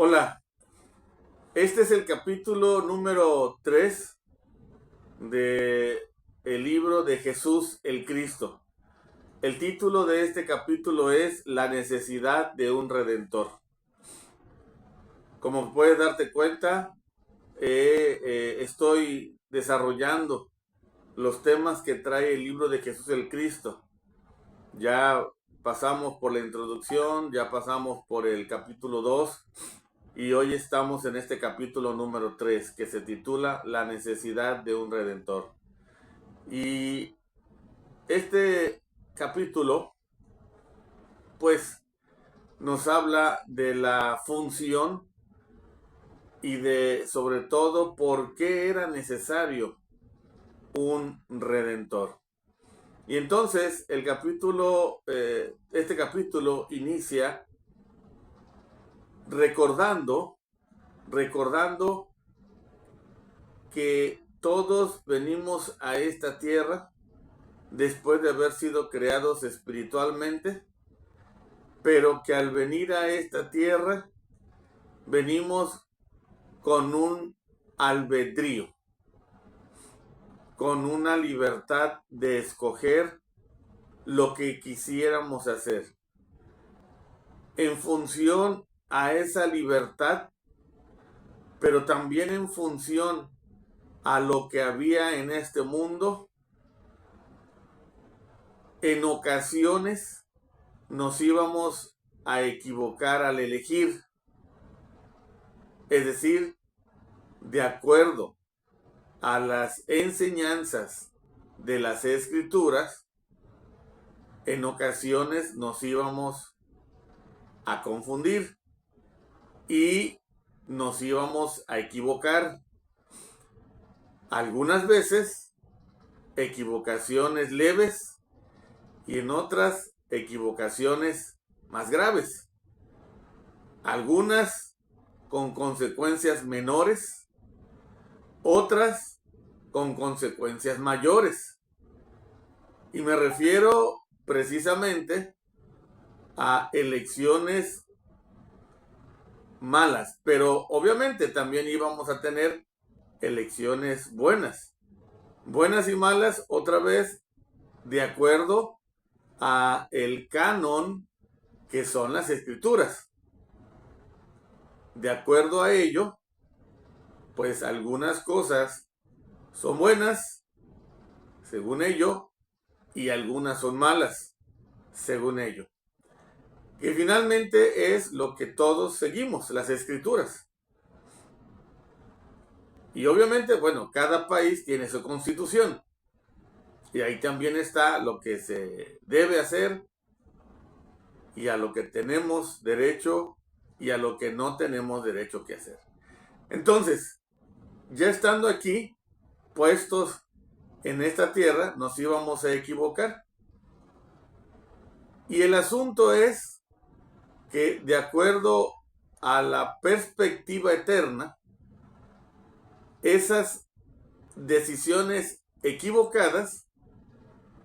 Hola, este es el capítulo número 3 de el libro de Jesús el Cristo. El título de este capítulo es La necesidad de un redentor. Como puedes darte cuenta, estoy desarrollando los temas que trae el libro de Jesús el Cristo. Ya pasamos por la introducción, ya pasamos por el capítulo 2. Y hoy estamos en este capítulo número 3 que se titula La necesidad de un redentor. Y este capítulo pues nos habla de la función y de sobre todo por qué era necesario un redentor. Y entonces el capítulo, este capítulo inicia recordando que todos venimos a esta tierra después de haber sido creados espiritualmente, pero que al venir a esta tierra venimos con un albedrío, con una libertad de escoger lo que quisiéramos hacer. En función a esa libertad, pero también en función a lo que había en este mundo, en ocasiones nos íbamos a equivocar al elegir. Es decir, de acuerdo a las enseñanzas de las Escrituras, en ocasiones nos íbamos a confundir y nos íbamos a equivocar. Algunas veces equivocaciones leves y en otras equivocaciones más graves. Algunas con consecuencias menores, otras con consecuencias mayores. Y me refiero precisamente a elecciones malas, pero obviamente también íbamos a tener elecciones buenas. Buenas y malas, otra vez, de acuerdo a el canon que son las Escrituras. De acuerdo a ello, pues algunas cosas son buenas, según ello, y algunas son malas, según ello. Que finalmente es lo que todos seguimos, las Escrituras. Y obviamente, bueno, cada país tiene su constitución. Y ahí también está lo que se debe hacer y a lo que tenemos derecho y a lo que no tenemos derecho que hacer. Entonces, ya estando aquí, puestos en esta tierra, nos íbamos a equivocar. Y el asunto es que de acuerdo a la perspectiva eterna, esas decisiones equivocadas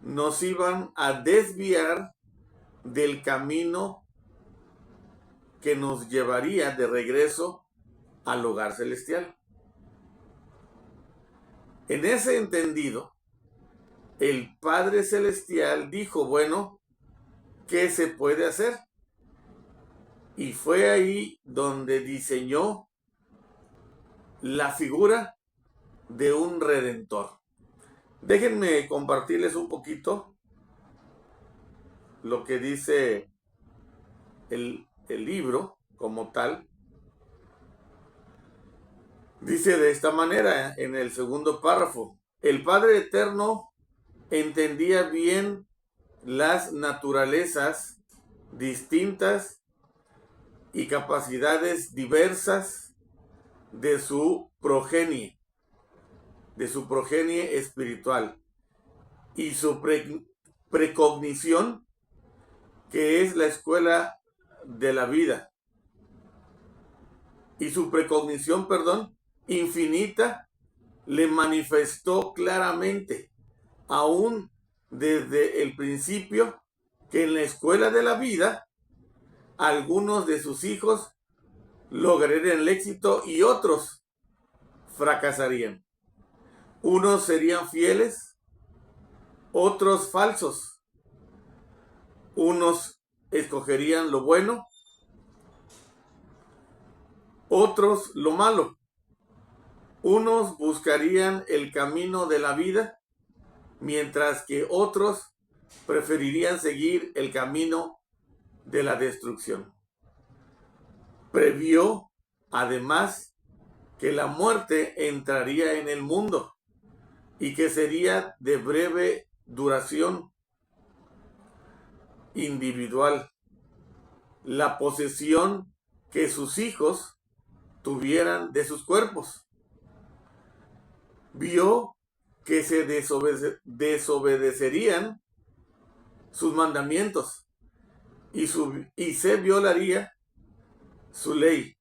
nos iban a desviar del camino que nos llevaría de regreso al hogar celestial. En ese entendido, el Padre Celestial dijo, bueno, ¿qué se puede hacer? Y fue ahí donde diseñó la figura de un redentor. Déjenme compartirles un poquito lo que dice el libro como tal. Dice de esta manera en el segundo párrafo: el Padre Eterno entendía bien las naturalezas distintas y capacidades diversas de su progenie espiritual y su precognición, que es la escuela de la vida, y su precognición, infinita, le manifestó claramente, aún desde el principio, que en la escuela de la vida algunos de sus hijos lograrían el éxito y otros fracasarían. Unos serían fieles, otros falsos. Unos escogerían lo bueno, otros lo malo. Unos buscarían el camino de la vida, mientras que otros preferirían seguir el camino de la destrucción. Previó, además, que la muerte entraría en el mundo y que sería de breve duración individual. La posesión que sus hijos tuvieran de sus cuerpos. Vio que se desobedecerían sus mandamientos y se violaría su ley,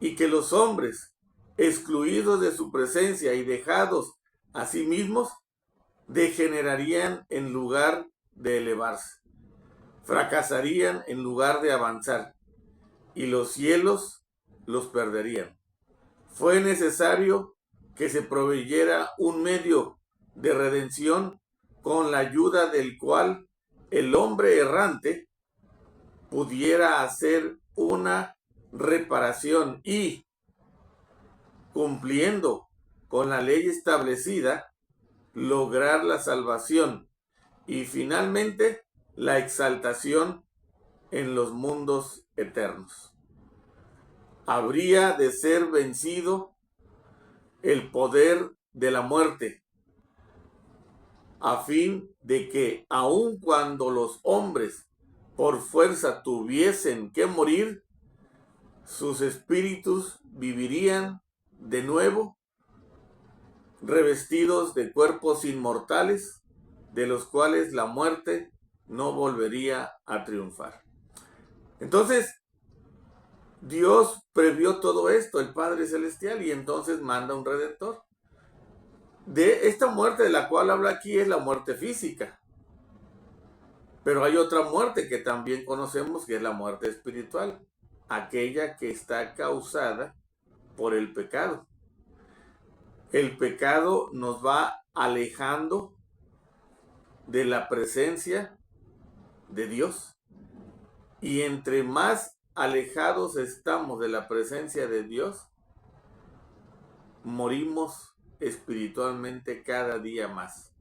y que los hombres, excluidos de su presencia y dejados a sí mismos, degenerarían en lugar de elevarse, fracasarían en lugar de avanzar, y los cielos los perderían. Fue necesario que se proveyera un medio de redención con la ayuda del cual el hombre errante pudiera hacer una reparación y, cumpliendo con la ley establecida, lograr la salvación y finalmente la exaltación en los mundos eternos. Habría de ser vencido el poder de la muerte, a fin de que aun cuando los hombres por fuerza tuviesen que morir, sus espíritus vivirían de nuevo, revestidos de cuerpos inmortales, de los cuales la muerte no volvería a triunfar. Entonces, Dios previó todo esto, el Padre Celestial, y entonces manda un Redentor. De esta muerte de la cual habla aquí es la muerte física. Pero hay otra muerte que también conocemos, que es la muerte espiritual, aquella que está causada por el pecado. El pecado nos va alejando de la presencia de Dios. Y entre más alejados estamos de la presencia de Dios, morimos espiritualmente cada día más.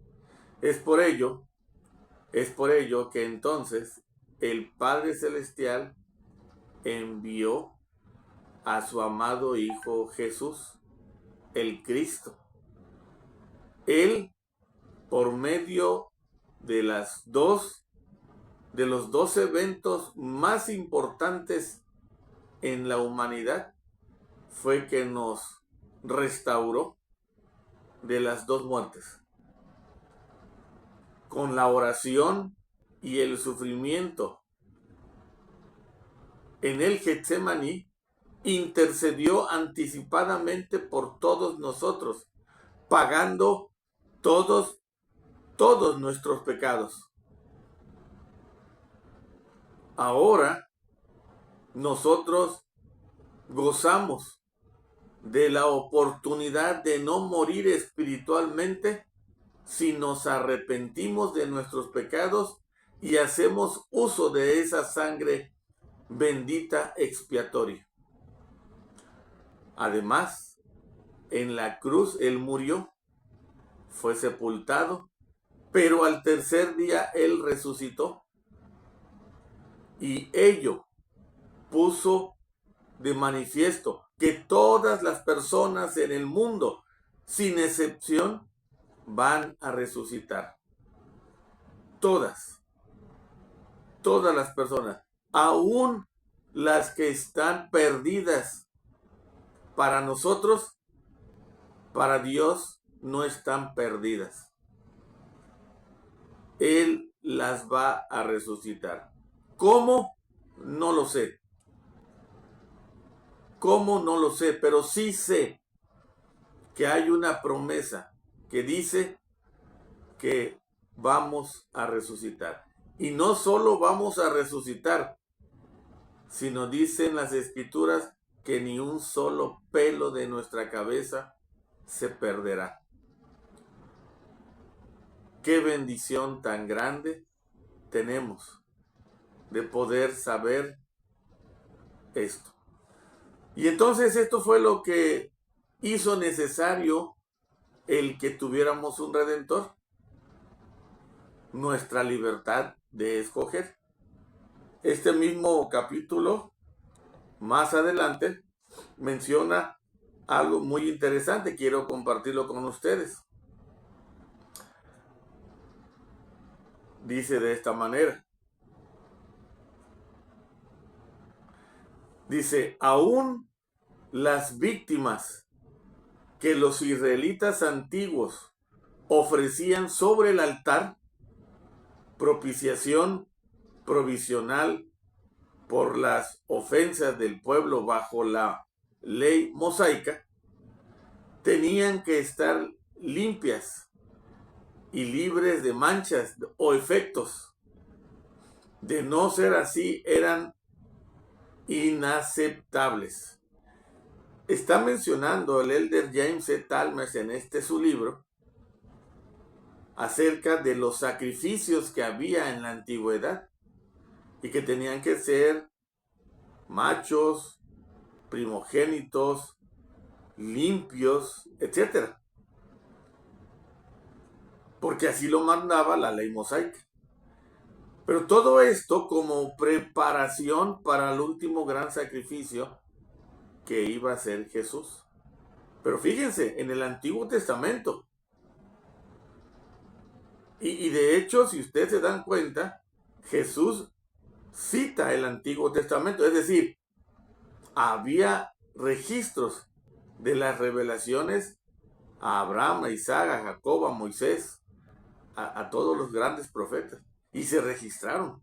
Es por ello que entonces el Padre Celestial envió a su amado Hijo Jesús, el Cristo. Él, por medio de los dos eventos más importantes en la humanidad, fue que nos restauró de las dos muertes. Con la oración y el sufrimiento en el Getsemaní, intercedió anticipadamente por todos nosotros, pagando todos nuestros pecados. Ahora nosotros gozamos de la oportunidad de no morir espiritualmente si nos arrepentimos de nuestros pecados y hacemos uso de esa sangre bendita expiatoria. Además, en la cruz Él murió, fue sepultado, pero al tercer día Él resucitó. Y ello puso de manifiesto que todas las personas en el mundo, sin excepción, van a resucitar. Todas las personas, aún las que están perdidas. Para nosotros, para Dios, no están perdidas. Él las va a resucitar. ¿Cómo? No lo sé. ¿Cómo? No lo sé, pero sí sé que hay una promesa que dice que vamos a resucitar. Y no solo vamos a resucitar, sino dicen las Escrituras que ni un solo pelo de nuestra cabeza se perderá. Qué bendición tan grande tenemos de poder saber esto. Y entonces esto fue lo que hizo necesario el que tuviéramos un redentor, nuestra libertad de escoger. Este mismo capítulo, más adelante, menciona algo muy interesante. Quiero compartirlo con ustedes. Dice de esta manera. Dice, aún las víctimas que los israelitas antiguos ofrecían sobre el altar, propiciación provisional por las ofensas del pueblo bajo la ley mosaica, tenían que estar limpias y libres de manchas o efectos. De no ser así, eran inaceptables. Está mencionando el elder James E. Talmage en su libro acerca de los sacrificios que había en la antigüedad y que tenían que ser machos, primogénitos, limpios, etc. Porque así lo mandaba la ley mosaica. Pero todo esto como preparación para el último gran sacrificio que iba a ser Jesús. Pero fíjense, en el Antiguo Testamento. Y de hecho, si ustedes se dan cuenta, Jesús cita el Antiguo Testamento. Es decir, había registros de las revelaciones a Abraham, a Isaac, a Jacob, a Moisés, a todos los grandes profetas. Y se registraron,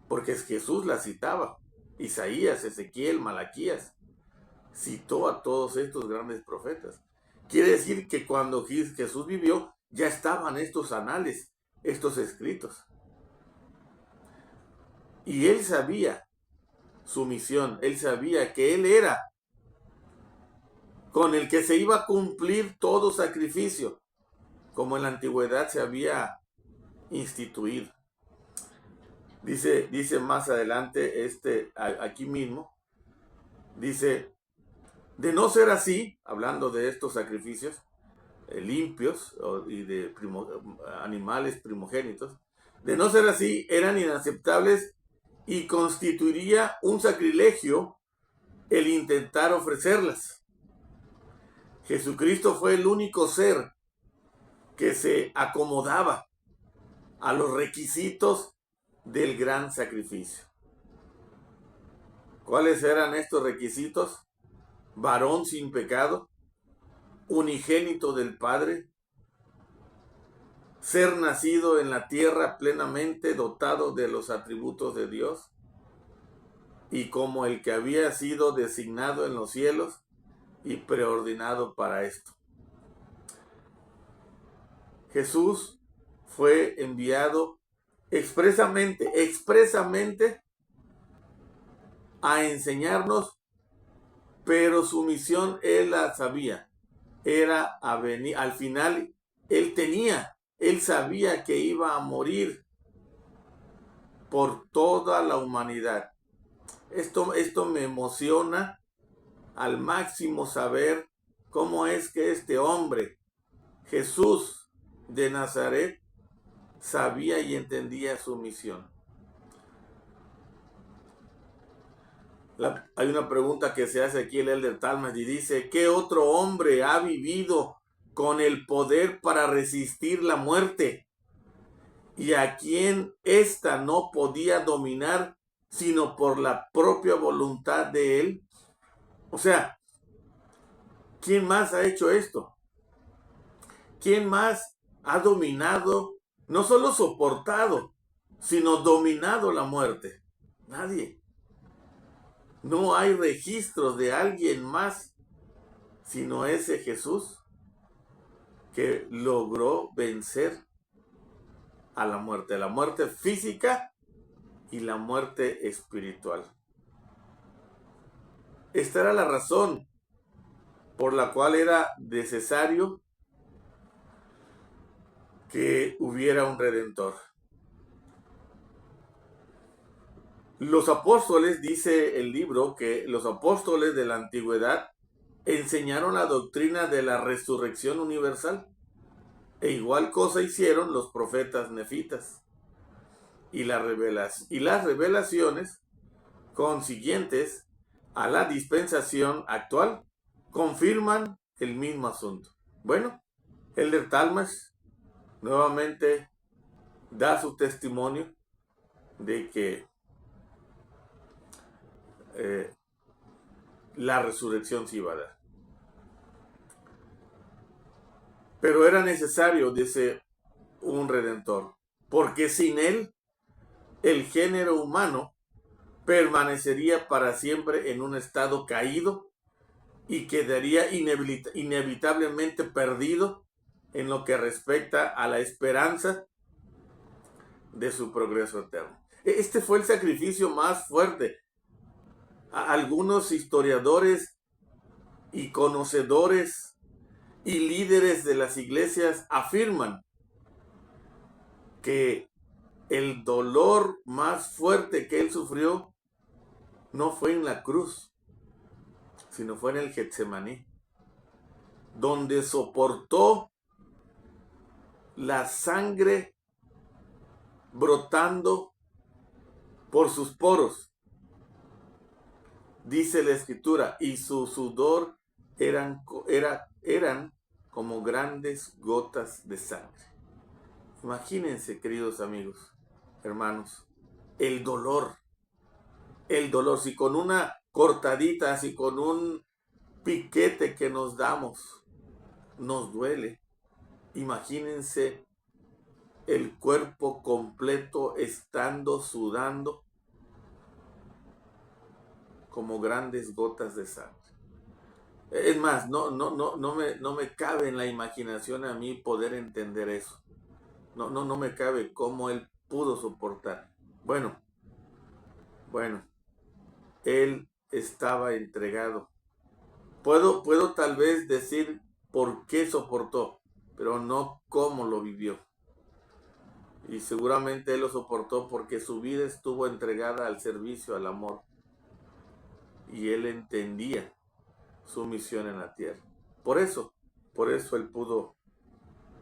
porque Jesús las citaba. Isaías, Ezequiel, Malaquías, citó a todos estos grandes profetas. Quiere decir que cuando Jesús vivió, ya estaban estos anales, estos escritos. Y él sabía su misión, él sabía que él era con el que se iba a cumplir todo sacrificio, como en la antigüedad se había instituido. Dice más adelante, aquí mismo, dice, de no ser así, hablando de estos sacrificios limpios y de animales primogénitos, de no ser así, eran inaceptables y constituiría un sacrilegio el intentar ofrecerlas. Jesucristo fue el único ser que se acomodaba a los requisitos del gran sacrificio. ¿Cuáles eran estos requisitos? Varón sin pecado, unigénito del Padre, ser nacido en la tierra plenamente dotado de los atributos de Dios y como el que había sido designado en los cielos y preordinado para esto. Jesús fue enviado expresamente a enseñarnos, pero su misión él la sabía, era a venir, al final él sabía que iba a morir por toda la humanidad. Esto me emociona al máximo saber cómo es que este hombre, Jesús de Nazaret, sabía y entendía su misión. Hay una pregunta que se hace aquí el elder Talmage y dice, ¿qué otro hombre ha vivido con el poder para resistir la muerte y a quien ésta no podía dominar sino por la propia voluntad de él? O sea, ¿quién más ha hecho esto? ¿Quién más ha dominado, no solo soportado, sino dominado la muerte? Nadie. No hay registros de alguien más, sino ese Jesús que logró vencer a la muerte física y la muerte espiritual. Esta era la razón por la cual era necesario que hubiera un redentor. Los apóstoles, dice el libro, que los apóstoles de la antigüedad enseñaron la doctrina de la resurrección universal. E igual cosa hicieron los profetas nefitas. Y las revelaciones consiguientes a la dispensación actual confirman el mismo asunto. Bueno, Elder Talmash nuevamente da su testimonio de que la resurrección se iba a dar. Pero era necesario, dice, un redentor, porque sin él el género humano permanecería para siempre en un estado caído y quedaría inevitablemente perdido en lo que respecta a la esperanza de su progreso eterno. Este fue el sacrificio más fuerte. Algunos historiadores y conocedores y líderes de las iglesias afirman que el dolor más fuerte que él sufrió no fue en la cruz, sino fue en el Getsemaní, donde soportó la sangre brotando por sus poros. Dice la escritura, y su sudor eran como grandes gotas de sangre. Imagínense, queridos amigos, hermanos, el dolor, si con una cortadita, si con un piquete que nos damos, nos duele. Imagínense el cuerpo completo estando sudando como grandes gotas de sangre. Es más, no me cabe en la imaginación a mí poder entender eso. No me cabe cómo él pudo soportar. Bueno, él estaba entregado. Puedo tal vez decir por qué soportó, pero no cómo lo vivió. Y seguramente él lo soportó porque su vida estuvo entregada al servicio, al amor. Y él entendía su misión en la tierra. Por eso él pudo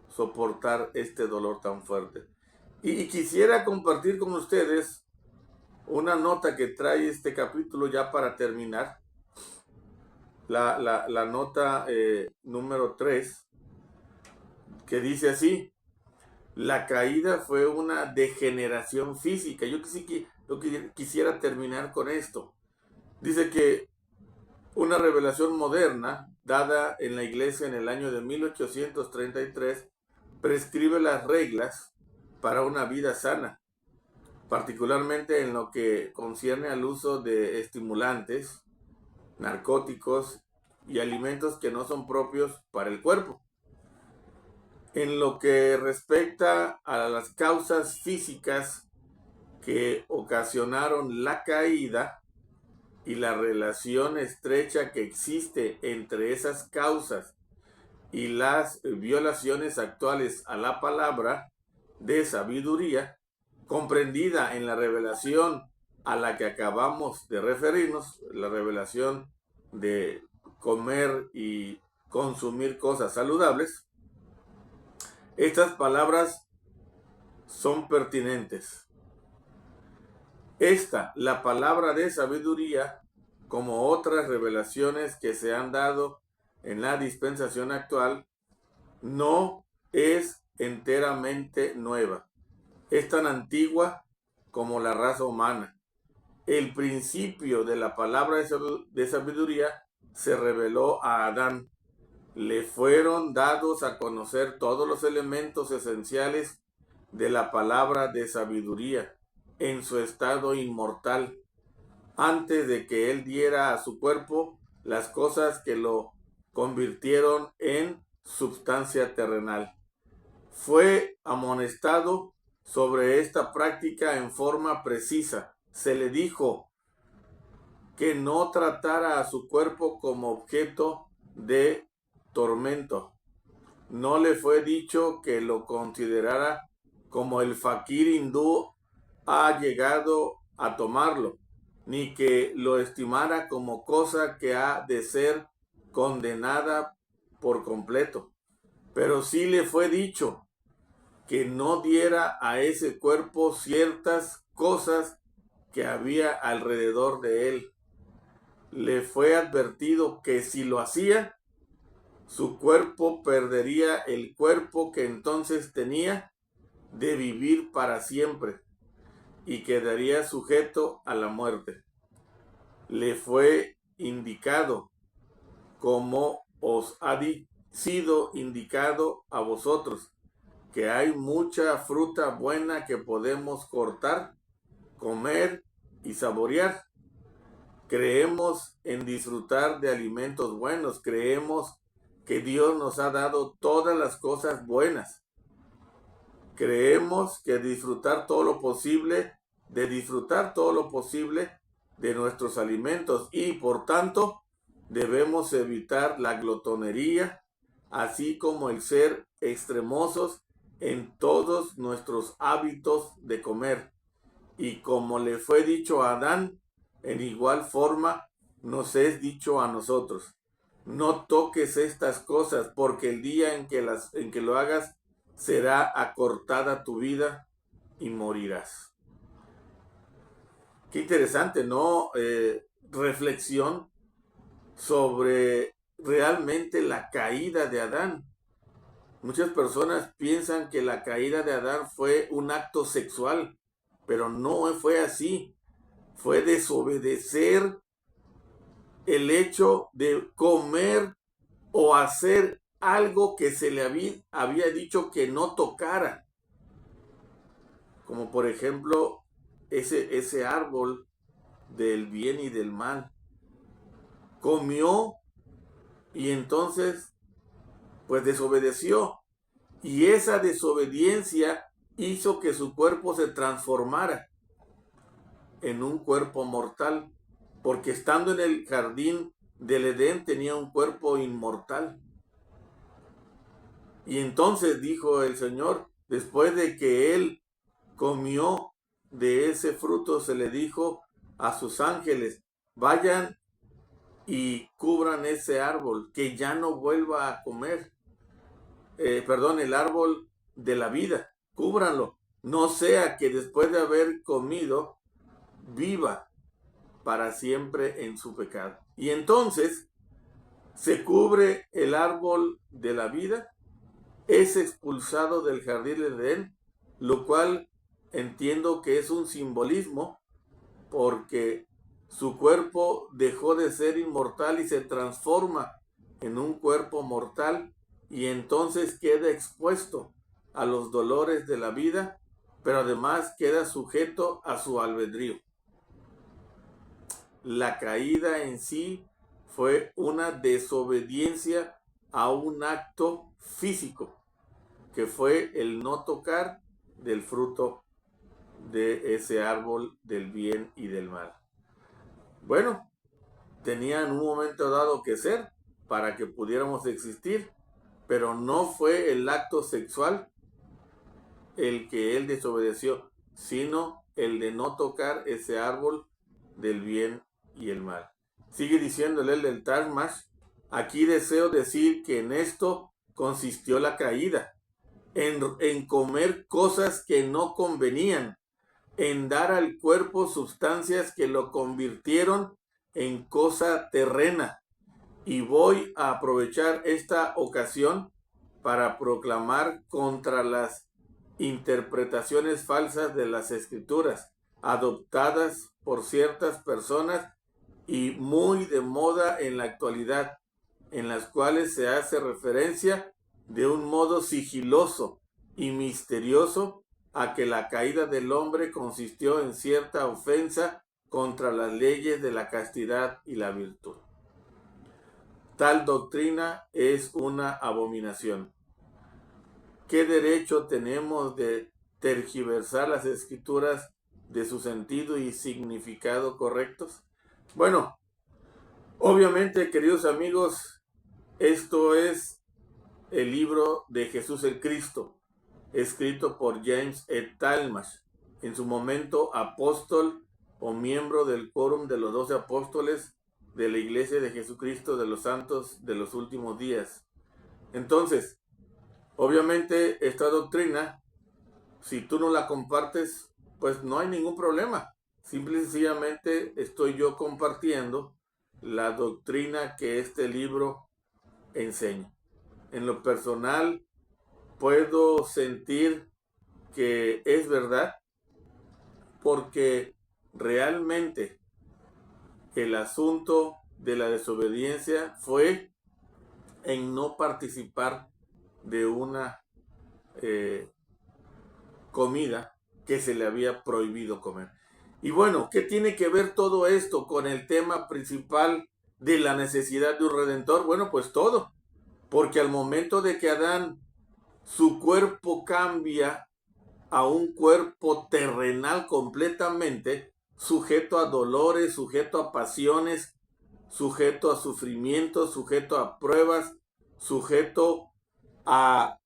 soportar este dolor tan fuerte. Y quisiera compartir con ustedes una nota que trae este capítulo ya para terminar. La nota número 3, que dice así: la caída fue una degeneración física. Yo quisiera terminar con esto. Dice que una revelación moderna, dada en la iglesia en el año de 1833, prescribe las reglas para una vida sana, particularmente en lo que concierne al uso de estimulantes, narcóticos y alimentos que no son propios para el cuerpo. En lo que respecta a las causas físicas que ocasionaron la caída y la relación estrecha que existe entre esas causas y las violaciones actuales a la palabra de sabiduría, comprendida en la revelación a la que acabamos de referirnos, la revelación de comer y consumir cosas saludables, estas palabras son pertinentes. La palabra de sabiduría, como otras revelaciones que se han dado en la dispensación actual, no es enteramente nueva. Es tan antigua como la raza humana. El principio de la palabra de sabiduría se reveló a Adán. Le fueron dados a conocer todos los elementos esenciales de la palabra de sabiduría en su estado inmortal, antes de que él diera a su cuerpo las cosas que lo convirtieron en substancia terrenal. Fue amonestado sobre esta práctica en forma precisa. Se le dijo que no tratara a su cuerpo como objeto de tormento. No le fue dicho que lo considerara como el fakir hindú ha llegado a tomarlo, ni que lo estimara como cosa que ha de ser condenada por completo. Pero sí le fue dicho que no diera a ese cuerpo ciertas cosas que había alrededor de él. Le fue advertido que si lo hacía, su cuerpo perdería el cuerpo que entonces tenía de vivir para siempre y quedaría sujeto a la muerte. Le fue indicado, como os ha sido indicado a vosotros, que hay mucha fruta buena que podemos cortar, comer y saborear. Creemos en disfrutar de alimentos buenos, creemos que Dios nos ha dado todas las cosas buenas. Creemos que disfrutar todo lo posible de nuestros alimentos y por tanto debemos evitar la glotonería, así como el ser extremosos en todos nuestros hábitos de comer. Y como le fue dicho a Adán, en igual forma nos es dicho a nosotros: no toques estas cosas, porque el día en que lo hagas será acortada tu vida y morirás. Qué interesante, ¿no? Reflexión sobre realmente la caída de Adán. Muchas personas piensan que la caída de Adán fue un acto sexual, pero no fue así. Fue desobedecer el hecho de comer o hacer algo que se le había dicho que no tocara. Como por ejemplo ese árbol del bien y del mal. Comió y entonces pues desobedeció. Y esa desobediencia hizo que su cuerpo se transformara en un cuerpo mortal, porque estando en el jardín del Edén tenía un cuerpo inmortal. Y entonces dijo el Señor, después de que él comió de ese fruto, se le dijo a sus ángeles: vayan y cubran ese árbol, que ya no vuelva a comer. El árbol de la vida, cúbranlo, no sea que después de haber comido viva para siempre en su pecado. Y entonces se cubre el árbol de la vida, es expulsado del jardín de Edén, lo cual entiendo que es un simbolismo, porque su cuerpo dejó de ser inmortal y se transforma en un cuerpo mortal, y entonces queda expuesto a los dolores de la vida, pero además queda sujeto a su albedrío. La caída en sí fue una desobediencia a un acto físico, que fue el no tocar del fruto de ese árbol del bien y del mal. Bueno, tenía en un momento dado que ser para que pudiéramos existir, pero no fue el acto sexual el que él desobedeció, sino el de no tocar ese árbol del bien y el mal. Sigue diciéndole el del Tarmash: aquí deseo decir que en esto consistió la caída, en comer cosas que no convenían, en dar al cuerpo sustancias que lo convirtieron en cosa terrena. Y voy a aprovechar esta ocasión para proclamar contra las interpretaciones falsas de las Escrituras, adoptadas por ciertas personas y muy de moda en la actualidad, en las cuales se hace referencia de un modo sigiloso y misterioso a que la caída del hombre consistió en cierta ofensa contra las leyes de la castidad y la virtud. Tal doctrina es una abominación. ¿Qué derecho tenemos de tergiversar las Escrituras de su sentido y significado correctos? Bueno, obviamente, queridos amigos, esto es el libro de Jesús el Cristo, escrito por James E. Talmage, en su momento apóstol o miembro del quórum de los 12 apóstoles de la Iglesia de Jesucristo de los Santos de los Últimos Días. Entonces, obviamente esta doctrina, si tú no la compartes, pues no hay ningún problema. Simple y sencillamente estoy yo compartiendo la doctrina que este libro enseña. En lo personal, puedo sentir que es verdad porque realmente el asunto de la desobediencia fue en no participar de una comida que se le había prohibido comer. Y bueno, ¿qué tiene que ver todo esto con el tema principal de la necesidad de un redentor? Bueno, pues todo, porque al momento de que Adán, su cuerpo cambia a un cuerpo terrenal completamente, sujeto a dolores, sujeto a pasiones, sujeto a sufrimientos, sujeto a pruebas, sujeto a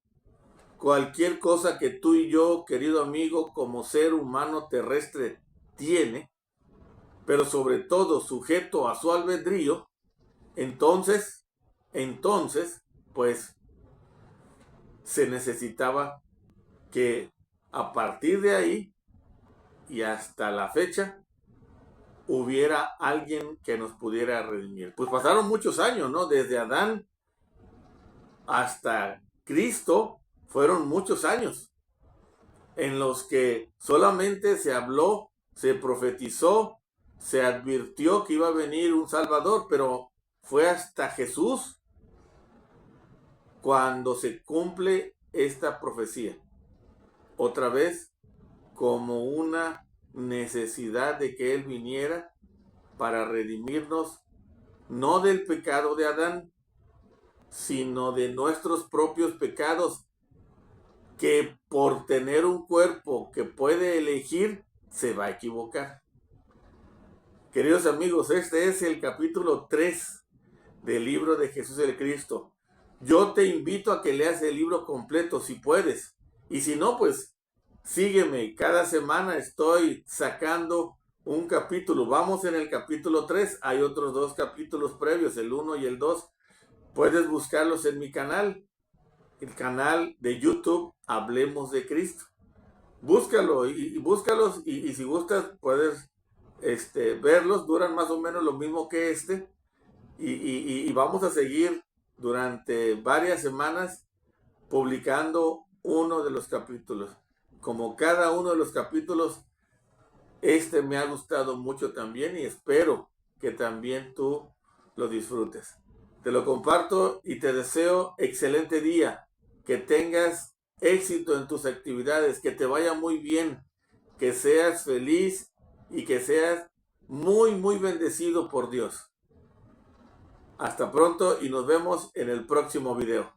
cualquier cosa que tú y yo, querido amigo, como ser humano terrestre, tiene, pero sobre todo sujeto a su albedrío, entonces, pues se necesitaba que a partir de ahí y hasta la fecha hubiera alguien que nos pudiera redimir. Pues pasaron muchos años, ¿no? Desde Adán hasta Cristo fueron muchos años en los que solamente se habló, se profetizó, se advirtió que iba a venir un Salvador, pero fue hasta Jesús cuando se cumple esta profecía. Otra vez, como una necesidad de que Él viniera para redimirnos, no del pecado de Adán, sino de nuestros propios pecados, que por tener un cuerpo que puede elegir, se va a equivocar. Queridos amigos, este es el capítulo 3 del libro de Jesús el Cristo. Yo te invito a que leas el libro completo si puedes. Y si no, pues sígueme. Cada semana estoy sacando un capítulo. Vamos en el capítulo 3. Hay otros 2 capítulos previos, el 1 y el 2. Puedes buscarlos en mi canal. El canal de YouTube Hablemos de Cristo. Búscalo y búscalos y si gustas puedes verlos. Duran más o menos lo mismo que este. Y vamos a seguir durante varias semanas publicando uno de los capítulos. Como cada uno de los capítulos, me ha gustado mucho también y espero que también tú lo disfrutes. Te lo comparto y te deseo excelente día, que tengas éxito en tus actividades, que te vaya muy bien, que seas feliz y que seas muy, muy bendecido por Dios. Hasta pronto y nos vemos en el próximo video.